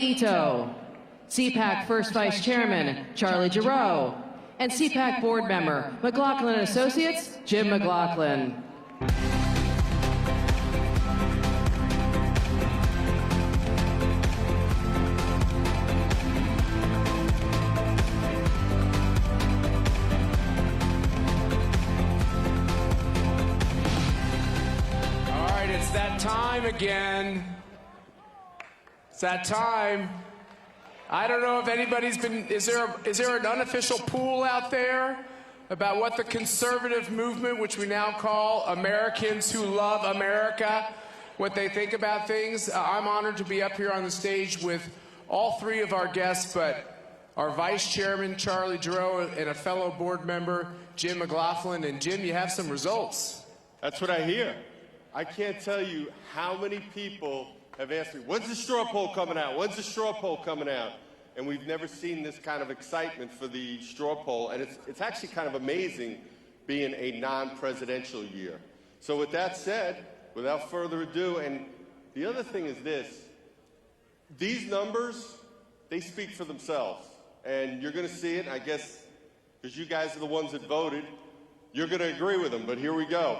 Ito, CPAC First Vice Chairman Charlie Giroux, and CPAC Board Member McLaughlin and Associates Jim McLaughlin. It's that time again. It's that time. I don't know if anybody's been, is there an unofficial pool out there about what the conservative movement, which we now call Americans Who Love America, what they think about things? I'm honored to be up here on the stage with all three of our guests, but our Vice Chairman, Charlie Giroux, and a fellow board member, Jim McLaughlin. And Jim, you have some results. That's what I hear. I can't tell you how many people have asked me, when's the straw poll coming out? When's the straw poll coming out? And we've never seen this kind of excitement for the straw poll. And it's actually kind of amazing being a non-presidential year. So with that said, without further ado, and the other thing is this, these numbers, they speak for themselves. And you're going to see it, I guess, because you guys are the ones that voted, you're going to agree with them, but here we go.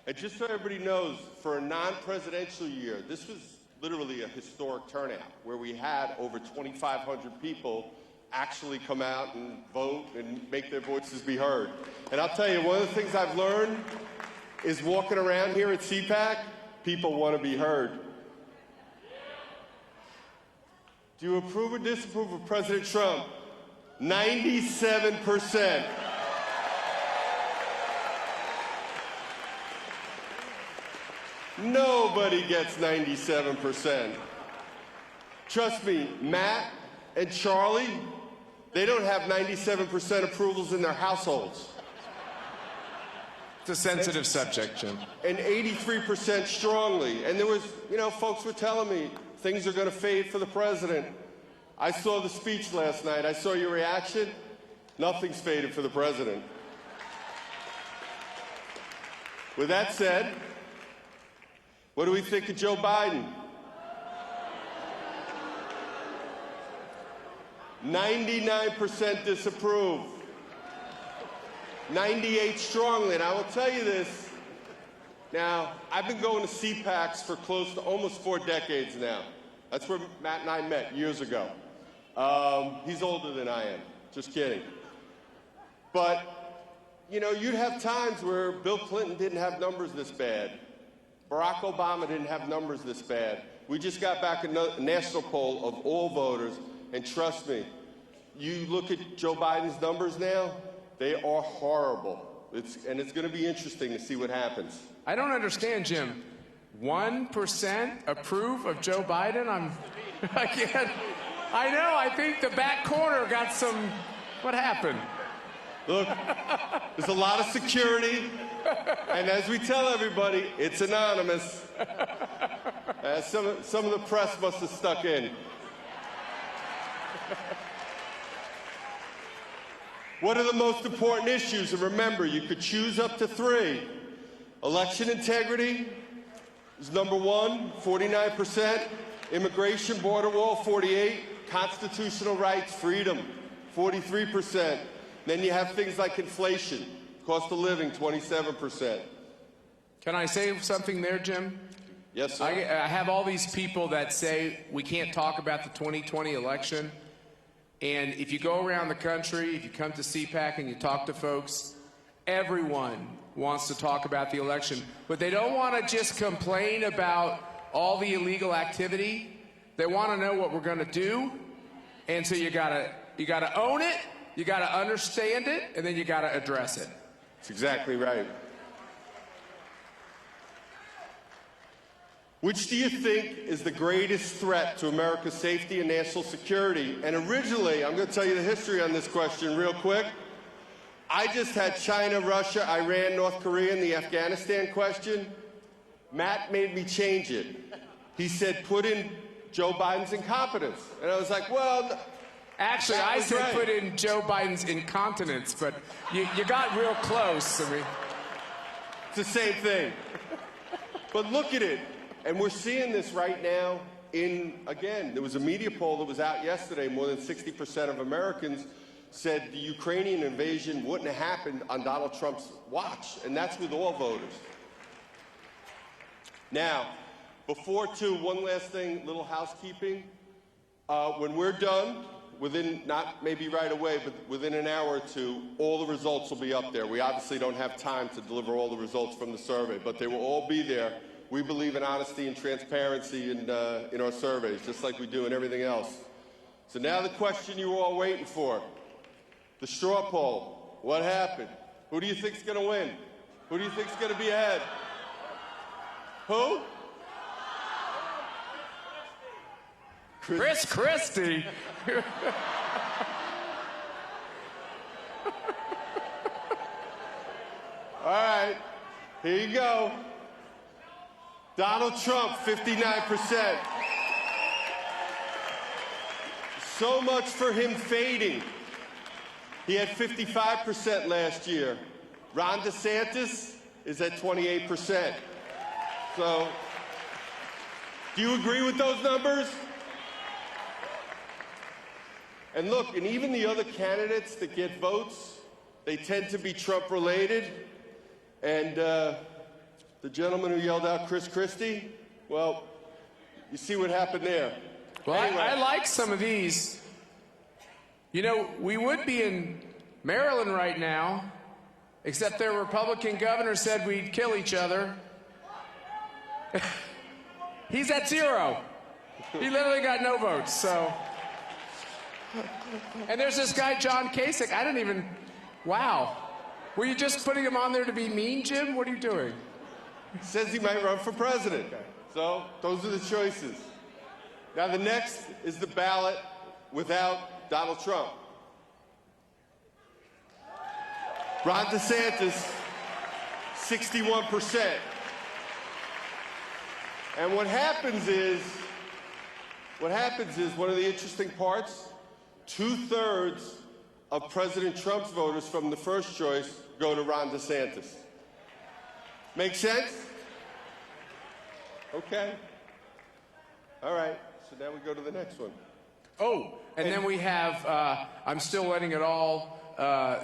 And just so everybody knows, for a non-presidential year, this was literally a historic turnout where we had over 2,500 people actually come out and vote and make their voices be heard. And I'll tell you, one of the things I've learned is walking around here at CPAC, people want to be heard. Do you approve or disapprove of President Trump? 97%. Nobody gets 97%. Trust me, Matt and Charlie, they don't have 97% approvals in their households. It's a sensitive subject, Jim. And 83% strongly. And there was, you know, folks were telling me things are going to fade for the president. I saw the speech last night. I saw your reaction. Nothing's faded for the president. With that said, what do we think of Joe Biden? 99% disapprove. 98 strongly. And I will tell you this. Now, I've been going to CPACs for close to almost 4 decades now. That's where Matt and I met years ago. He's older than I am. Just kidding. But, you know, you'd have times where Bill Clinton didn't have numbers this bad. Barack Obama didn't have numbers this bad. We just got back a national poll of all voters, and trust me, you look at Joe Biden's numbers now, they are horrible. And it's going to be interesting to see what happens. I don't understand, Jim. 1% approve of Joe Biden? I can't. I know, I think the back corner got some, what happened? Look, there's a lot of security, and as we tell everybody, it's anonymous. Some of the press must have stuck in. What are the most important issues? And remember, you could choose up to 3. Election integrity is number 1, 49%. Immigration, border wall, 48%. Constitutional rights, freedom, 43%. Then you have things like inflation, cost of living, 27%. Can I say something there, Jim? Yes, sir. I have all these people that say we can't talk about the 2020 election. And if you go around the country, if you come to CPAC and you talk to folks, everyone wants to talk about the election. But they don't want to just complain about all the illegal activity. They want to know what we're going to do. And so you gotta own it, you gotta understand it, and then you gotta address it. That's exactly right. Which do you think is the greatest threat to America's safety and national security? And originally, I'm going to tell you the history on this question real quick. I just had China, Russia, Iran, North Korea, and the Afghanistan question. Matt made me change it. He said, put in Joe Biden's incompetence. And I was like, well... Actually, I said right. Put in Joe Biden's incontinence, but you got real close. I mean, it's the same thing. But look at it. And we're seeing this right now again, there was a media poll that was out yesterday. More than 60% of Americans said the Ukrainian invasion wouldn't have happened on Donald Trump's watch, and that's with all voters. Now, one last thing, little housekeeping. When we're done, within, not maybe right away, but within an hour or two, all the results will be up there. We obviously don't have time to deliver all the results from the survey, but they will all be there. We believe in honesty and transparency in our surveys, just like we do in everything else. So now the question you were all waiting for, the straw poll. What happened? Who do you think's going to win? Who do you think's going to be ahead? Who? Chris Christie. All right, here you go. Donald Trump, 59%. So much for him fading. He had 55% last year. Ron DeSantis is at 28%. So, do you agree with those numbers? And look, and even the other candidates that get votes, they tend to be Trump-related. And the gentleman who yelled out Chris Christie, well, you see what happened there. Well, anyway. I like some of these. You know, we would be in Maryland right now, except their Republican governor said we'd kill each other. He's at 0. He literally got no votes, so. And there's this guy, John Kasich. I didn't even, wow. Were you just putting him on there to be mean, Jim? What are you doing? Says he might run for president. So those are the choices. Now the next is the ballot without Donald Trump. Ron DeSantis, 61%. And what happens is one of the interesting parts, 2/3 of President Trump's voters from the first choice go to Ron DeSantis. Make sense? Okay. All right, so now we go to the next one. Oh, and then we have, I'm still letting it all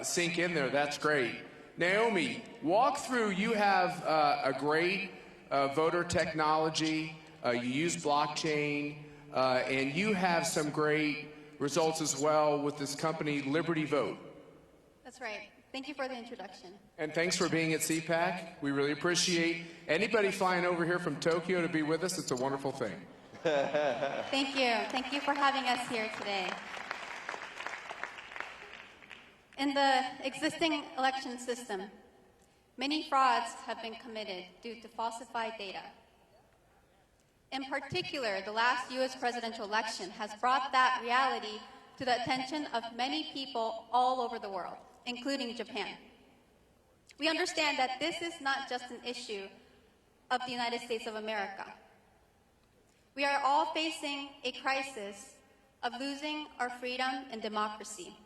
sink in there. That's great. Naomi, walk through. You have a great voter technology. You use blockchain, and you have some great results as well with this company, Liberty Vote. That's right. Thank you for the introduction. And thanks for being at CPAC. We really appreciate anybody flying over here from Tokyo to be with us. It's a wonderful thing. Thank you. Thank you for having us here today. In the existing election system, many frauds have been committed due to falsified data. In particular, the last U.S. presidential election has brought that reality to the attention of many people all over the world, including Japan. We understand that this is not just an issue of the United States of America. We are all facing a crisis of losing our freedom and democracy.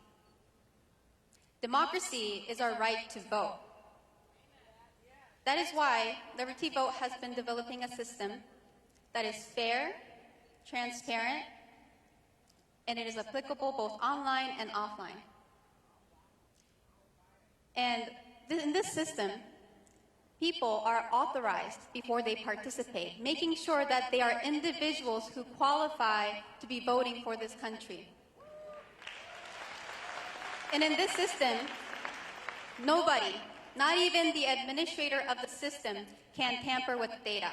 Democracy is our right to vote. That is why Liberty Vote has been developing a system that is fair, transparent, and it is applicable both online and offline. And in this system, people are authorized before they participate, making sure that they are individuals who qualify to be voting for this country. And in this system, nobody, not even the administrator of the system, can tamper with data.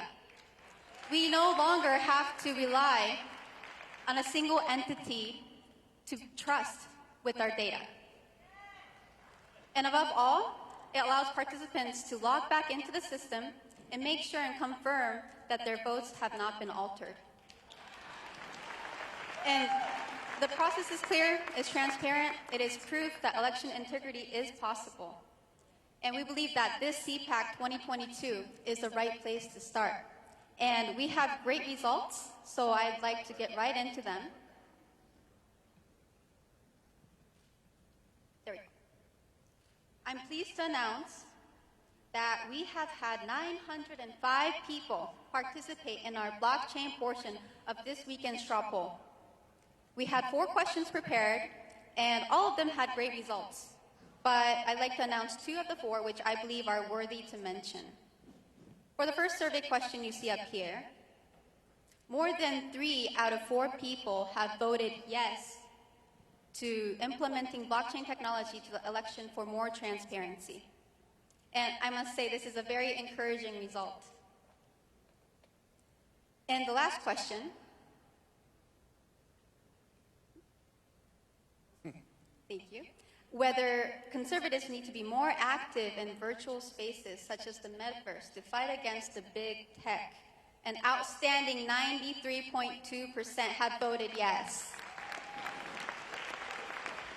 We no longer have to rely on a single entity to trust with our data. And above all, it allows participants to log back into the system and make sure and confirm that their votes have not been altered. And the process is clear, it's transparent, it is proof that election integrity is possible. And we believe that this CPAC 2022 is the right place to start. And we have great results, so I'd like to get right into them. There we go. I'm pleased to announce that we have had 905 people participate in our blockchain portion of this weekend's straw poll. We had 4 questions prepared, and all of them had great results. But I'd like to announce 2 of the 4 which I believe are worthy to mention. For the first survey question you see up here, more than 3 out of 4 people have voted yes to implementing blockchain technology to the election for more transparency. And I must say this is a very encouraging result. And the last question, thank you, whether conservatives need to be more active in virtual spaces such as the metaverse to fight against the big tech. An outstanding 93.2% have voted yes.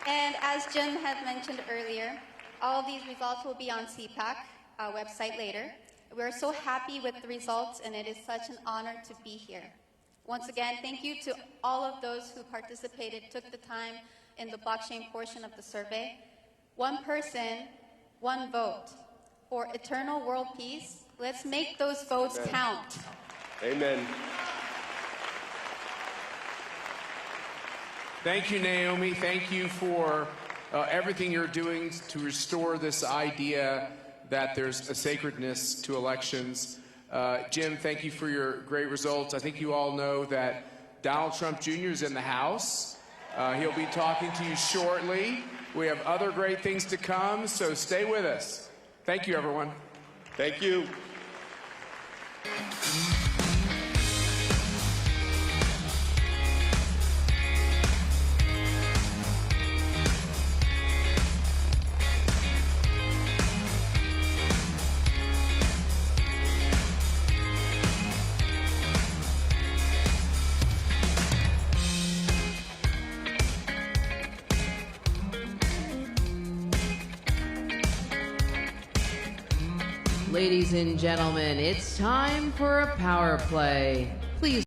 And as Jim had mentioned earlier, all of these results will be on CPAC website later. We're so happy with the results, and it is such an honor to be here. Once again, thank you to all of those who participated, took the time in the blockchain portion of the survey. 1 person, 1 vote. For eternal world peace, let's make those votes count. Amen. Thank you, Naomi. Thank you for everything you're doing to restore this idea that there's a sacredness to elections. Jim, thank you for your great results. I think you all know that Donald Trump Jr. is in the House. He'll be talking to you shortly. We have other great things to come, so stay with us. Thank you, everyone. Thank you. Ladies and gentlemen, it's time for a power play. Please